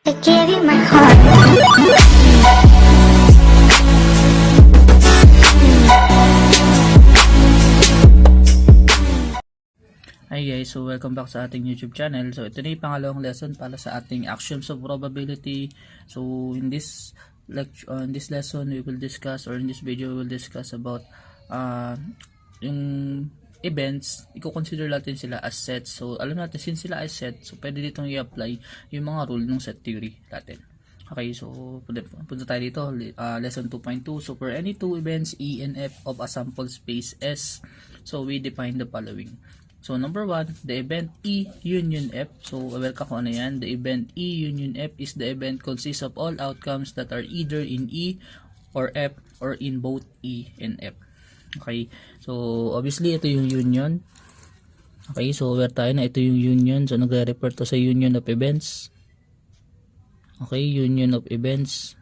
I gave you my heart. Hi guys, so welcome back sa ating YouTube channel. So ito na yung pangalawang lesson para sa ating axioms of probability. So in this lesson we will discuss, or in this video we will discuss about yung events. I-consider natin sila as sets. So alam natin since sila as set, so pwede ditong i-apply yung mga rule ng set theory natin. Okay, so punta tayo dito, lesson 2.2. So for any two events E and F of a sample space S, so we define the following. So number 1, the event E union F. So aware ka kung ano yan. The event E union F is the event consists of all outcomes that are either in E or F or in both E and F. Okay, so obviously ito yung union. Okay, so aware tayo na ito yung union. So nagre-refer to sa union of events. Okay, union of events.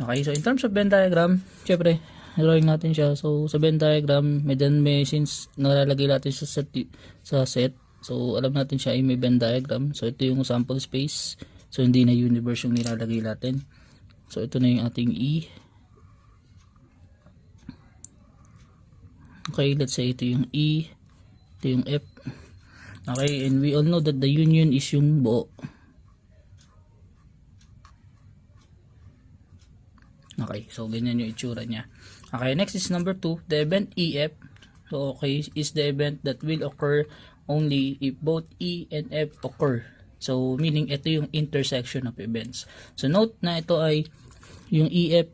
Okay, so in terms of Venn diagram, syempre drawing natin siya. So sa Venn diagram, may since nalalagay natin sa set, so alam natin siya ay may Venn diagram. So ito yung sample space. So hindi na universe yung nilalagay natin. So ito na yung ating E. Okay, let's say ito yung E, ito yung F. Okay, and we all know that the union is yung buo. Okay, so ganyan yung itsura niya. Okay, next is number 2, the event EF. So okay, is the event that will occur only if both E and F occur. So meaning ito yung intersection of events. So note na ito ay yung EF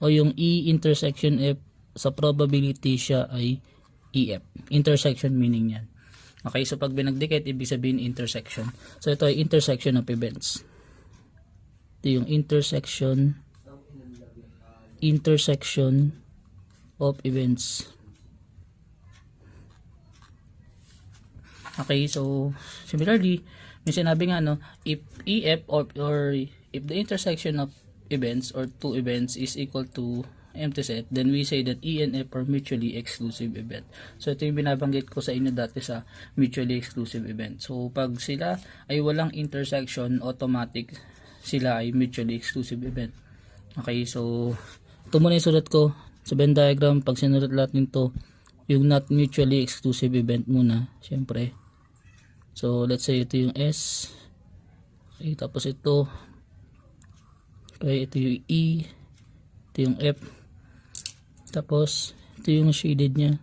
o yung E intersection F, sa probability siya ay EF. Intersection meaning yan. Okay, so pag binagdikit, ibig sabihin intersection. So ito ay intersection of events. Ito yung intersection of events. Okay, so similarly, may sinabi nga if EF or if the intersection of events or two events is equal to empty set, then we say that E and F are mutually exclusive event. So ito yung binabanggit ko sa inyo dati sa mutually exclusive event. So pag sila ay walang intersection, automatic sila ay mutually exclusive event. Okay, so ito muna yung sulat ko sa Venn diagram. Pag sinulat natin to, yung not mutually exclusive event muna, syempre. So let's say ito yung S. Okay, tapos ito. Okay, ito yung E. Ito yung F. Tapos ito yung shaded nya.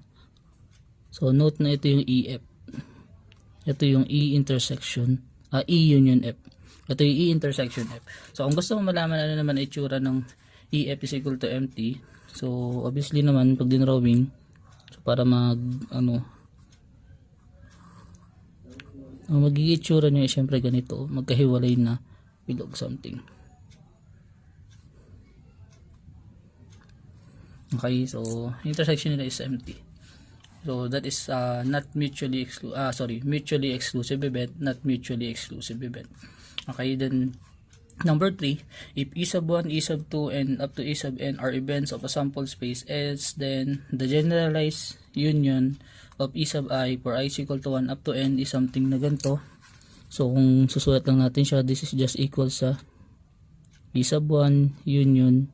So note na ito yung EF. Ito yung E intersection, E union F. Ito yung E intersection F. So kung gusto mo malaman ano naman itsura ng EF is equal to empty, so obviously naman pag dinrawing, so para magiging itsura nyo syempre ganito, magkahiwalay na bilog something. Okay, so intersection nila is empty. So that is not mutually mutually exclusive event, not mutually exclusive event. Okay, then number 3, if E sub 1, E sub 2, and up to E sub n are events of a sample space S, then the generalized union of E sub I for I is equal to 1 up to n is something na ganito. So kung susulat lang natin siya, this is just equal sa E sub 1 union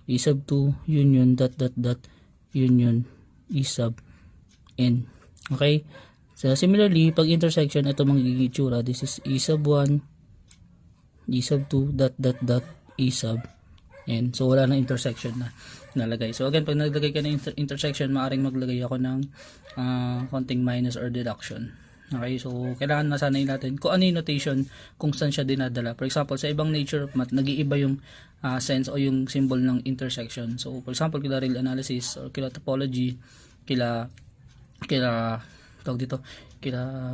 E sub 2 union ... union E sub n. Okay, so similarly pag intersection, ito magiging itsura, this is E sub 1 E sub 2 ... E sub n. So wala nang intersection na nalagay. So again, pag naglagay ka ng intersection, maaaring maglagay ako ng konting minus or deduction. Okay, so kailangan nasanay natin kung ano yung notation, kung saan siya dinadala. For example, sa ibang nature of math, nag-iiba yung sense o yung symbol ng intersection. So for example, kila real analysis or kila topology, kila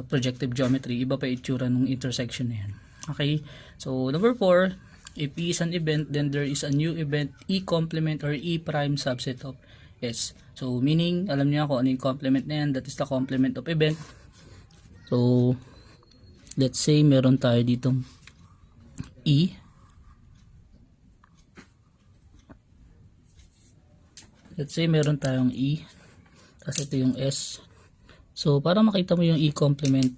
projective geometry, iba pa itsura ng intersection na yan. Okay, so number 4, if E is an event, then there is a new event E complement or E prime subset of S. So meaning, alam niyo kung ano yung complement na yan, that is the complement of event. So let's say meron tayo ditong E. Let's say meron tayong E, tapos ito yung S. So para makita mo yung E complement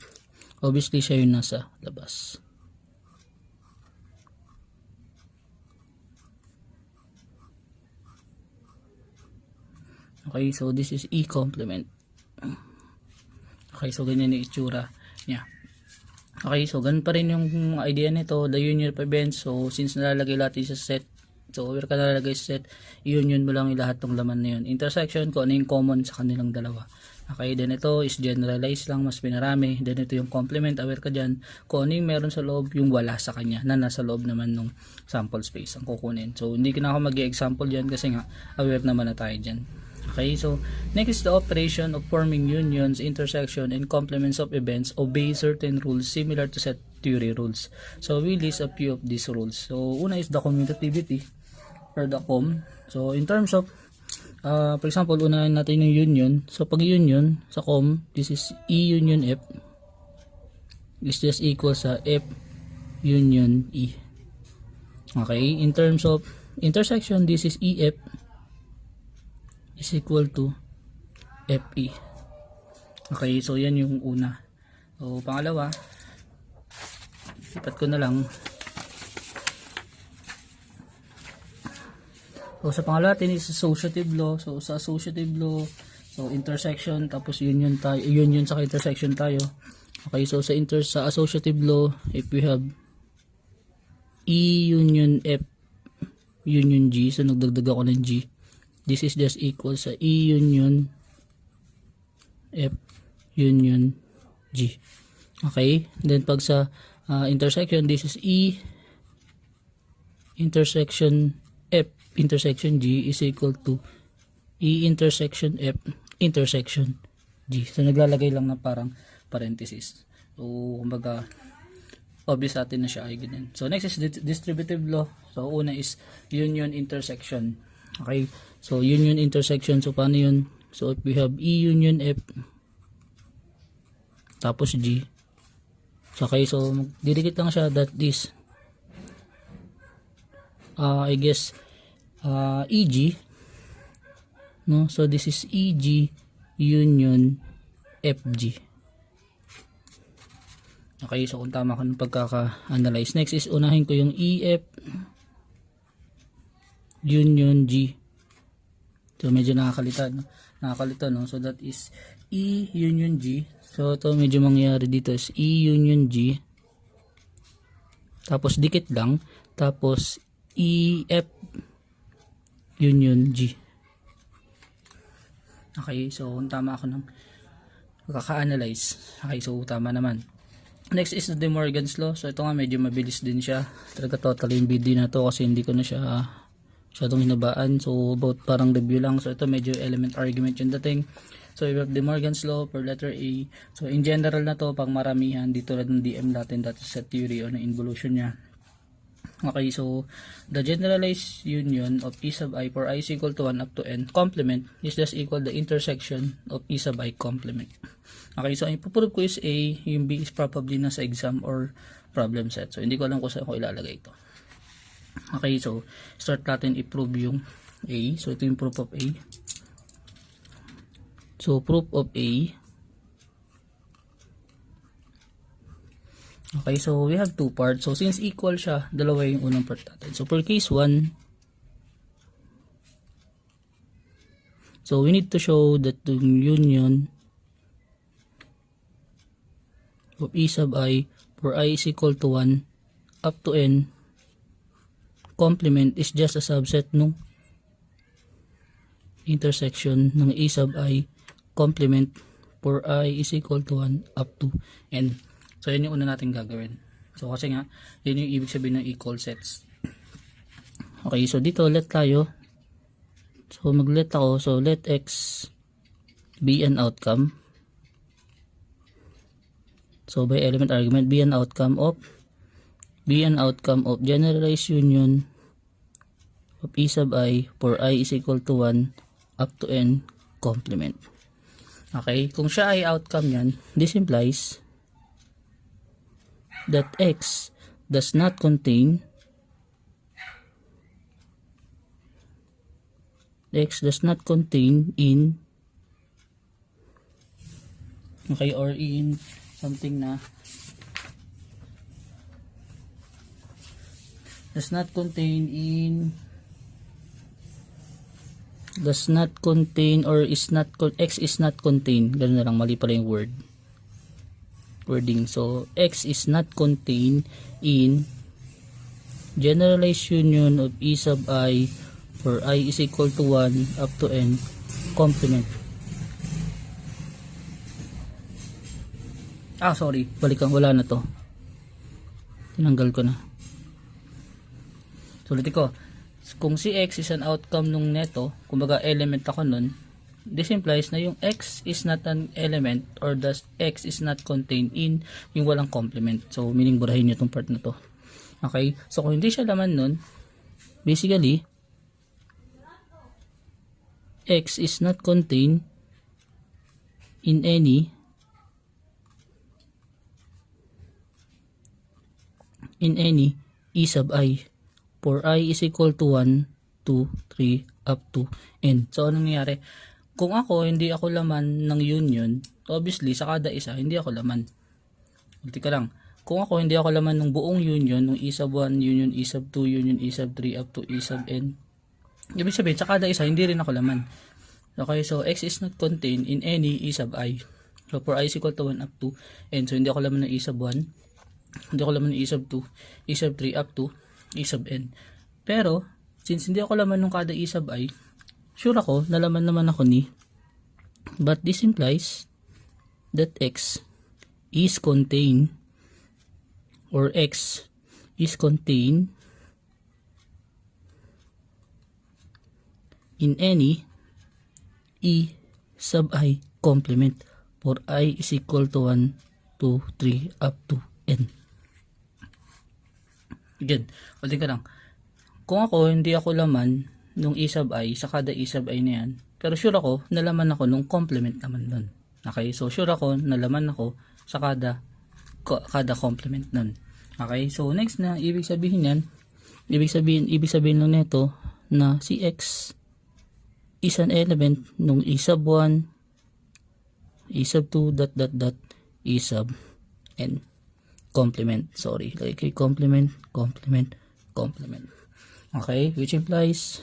obviously siya yung nasa labas. Okay, so this is E complement. Okay, so ganyan yung itsura niya. Okay, so ganun pa rin yung idea nito, the union of events. So since nalalagay lahat sa set, so where ka nalalagay sa set, union mo lang yung lahat ng laman na yun. Intersection, kung ano yung common sa kanilang dalawa. Okay, then ito is generalized lang, mas pinarami. Then ito yung complement, aware ka dyan kung ano yung meron sa loob, yung wala sa kanya na nasa loob naman ng sample space ang kukunin. So hindi na ako mag-example dyan kasi nga aware naman na tayo dyan. Okay, so next is the operation of forming unions, intersection, and complements of events obey certain rules similar to set theory rules. So we list a few of these rules. So una is the commutativity or the com. So in terms of for example, unahin natin yung union. So pag union sa com, this is E union F is just equal sa F union E. Okay, in terms of intersection, this is EF is equal to FE. Okay, so yan yung una. So pangalawa, ipat ko na lang. So sa pangalawa natin is associative law. So sa associative law, so intersection tapos union tayo, union sa intersection tayo. Okay, so sa associative law, if we have E union F union G, so nagdagdag ako ng G. This is just equal sa E union F union G. Okay, then pag sa intersection, this is E intersection F intersection G is equal to E intersection F intersection G. So naglalagay lang ng parang parenthesis. So kumbaga obvious natin na siya ay ganyan. So next is distributive law. So una is union intersection. Okay, so union intersection, so paano yun? So if we have E union F tapos G, so okay, so didikit lang siya, that is I guess EG, no? So this is EG union FG. Okay, so kung tama ko ng pagkaka-analyze. Next is unahin ko yung EF union G. So medyo nakakalito, no? So that is E union G. So ito medyo mangyayari dito is E union G. Tapos dikit lang. Tapos EF union G. Okay, so kung tama ako ng pagkaka-analyze. Okay, so tama naman. Next is the De Morgan's law. So ito nga medyo mabilis din siya. Talaga totally yung video na to kasi hindi ko na siya masyadong hinabaan. So about parang review lang. So ito medyo element argument yung dating. So we have De Morgan's law for letter A. So in general na to, pag maramihan, dito lang ng DM natin, that is set theory o na involution niya. Okay, so the generalized union of E sub I for I is equal to 1 up to n complement is just equal the intersection of E sub I complement. Okay, so ang ipuprove ko is A, yung B is probably nasa exam or problem set. So hindi ko alam kung saan ko ilalagay ito. Okay, so start natin i-prove yung A. So ito yung proof of A. So proof of A. Okay, so we have two parts. So since equal siya, dalawa yung unang part natin. So for case 1, so we need to show that the union of E sub I for I is equal to 1 up to n complement is just a subset nung intersection ng E sub I complement for I is equal to 1 up to n. So yun yung una natin gagawin. So kasi nga yun yung ibig sabihin ng equal sets. Okay, so dito let tayo. So mag-let ako. So let x be an outcome. So by element argument, be an outcome of generalized union of E sub I for I is equal to 1 up to n complement. Okay, kung siya ay outcome yan, this implies that x does not contain in, okay, or in something na does not contain or is not x is not contained. Ganun na lang, mali pala yung wording. So x is not contained in generalized union of e sub I for I is equal to 1 up to n complement. Sorry, balikan, wala na to, tinanggal ko na. So ulit ko, kung si x is an outcome nung neto, kumbaga element ako nun, this implies na yung x is not an element or thus x is not contained in yung walang complement. So meaning burahin nyo itong part na to. Okay, so kung hindi siya laman nun, basically x is not contained in any e sub I for I is equal to 1, 2, 3 up to n. So anong nangyayari? Kung hindi ako laman ng union, obviously sa kada isa hindi ako laman. Ulit ka lang. Kung hindi ako laman ng buong union, ng e sub 1, union e sub 2, union e sub 3 up to e sub n, ibig sabihin sa kada isa hindi rin ako laman. Okay, so x is not contained in any e sub I. So for I is equal to 1 up to n. So hindi ako laman ng e sub 1, hindi ako laman ng e sub 2, e sub 3 up to e sub n. Pero since hindi ako laman ng kada e sub I, sure ako nalaman naman ako ni, but this implies that x is contained or x is contained in any e sub I complement for I is equal to 1, 2, 3 up to n. Again, ulit ka lang. Kung hindi ako laman nung e sub I sa kada e sub I na yan, pero sure ako nalaman ako nung complement naman nun. Okay, so sure ako nalaman ako sa kada complement nun. Okay, so next na ibig sabihin yan, ibig sabihin lang nito na si x is an element nung e sub 1, e sub 2, e sub n. Complement, sorry, like complement. Okay, which implies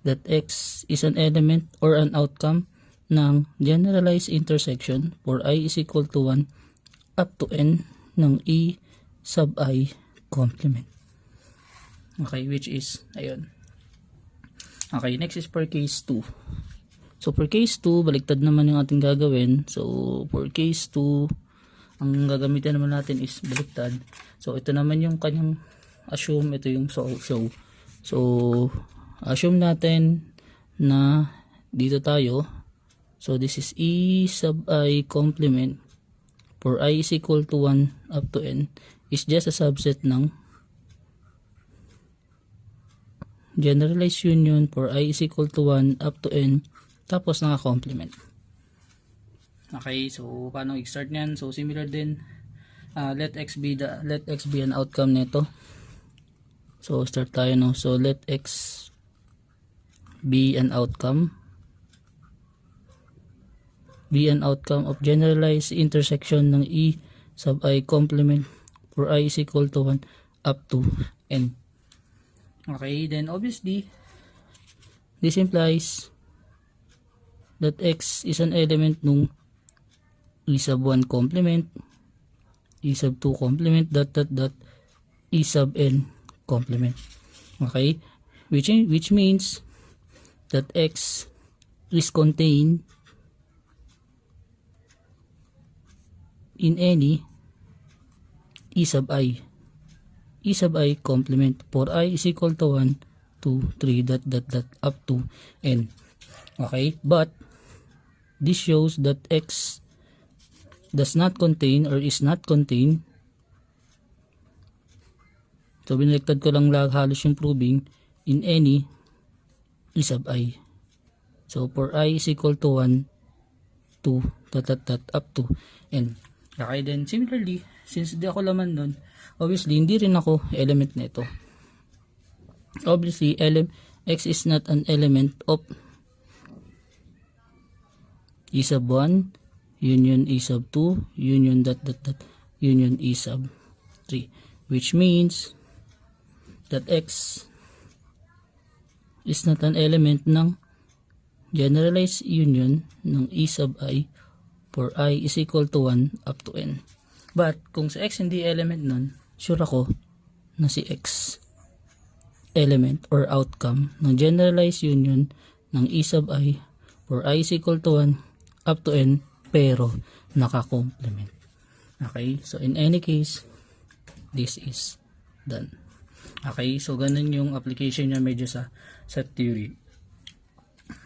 that x is an element or an outcome ng generalized intersection for I is equal to 1 up to n ng e sub I complement. Okay, which is, ayun. Okay, next is for case 2. So for case 2, baliktad naman yung ating gagawin. So for case 2, ang gagamitin naman natin is baliktad. So ito naman yung kanyang assume, ito yung show. So assume natin na dito tayo. So this is e sub I complement for I is equal to 1 up to n is just a subset ng generalized union for I is equal to 1 up to n tapos naka-complement. Okay, so paano i-start niyan? So similar din, let x be an outcome nito. So start tayo, no. So let x be an outcome of generalized intersection ng e sub I complement for I is equal to 1 up to n. Okay, then obviously this implies that x is an element nung e sub 1 complement, e sub 2 complement, e sub n complement. Okay, which means that x is contained in any e sub I complement for I is equal to 1, 2, 3 up to n. Okay, but this shows that x does not contain or is not contained. So binaliktad ko lang halos yung proving in any e sub I. So for I is equal to 1, 2 up to n. Okay, then similarly, since di ako laman nun, obviously hindi rin ako element nito. Obviously x is not an element of e sub 1, union E sub 2 union dot dot dot union E sub 3, which means that X is not an element ng generalized union ng E sub I for I is equal to 1 up to N. But kung si X hindi element nun, sure ako na si X element or outcome ng generalized union ng E sub I for I is equal to 1 up to N pero nakakomplement. Okay, so in any case, this is done. Okay, so ganun yung application niya medyo sa set theory.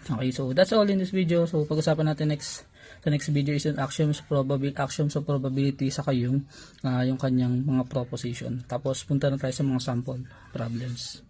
Okay, so that's all in this video. So pag-usapan natin sa next video is yung axioms of probability saka yung kanyang mga proposition. Tapos punta na tayo sa mga sample problems.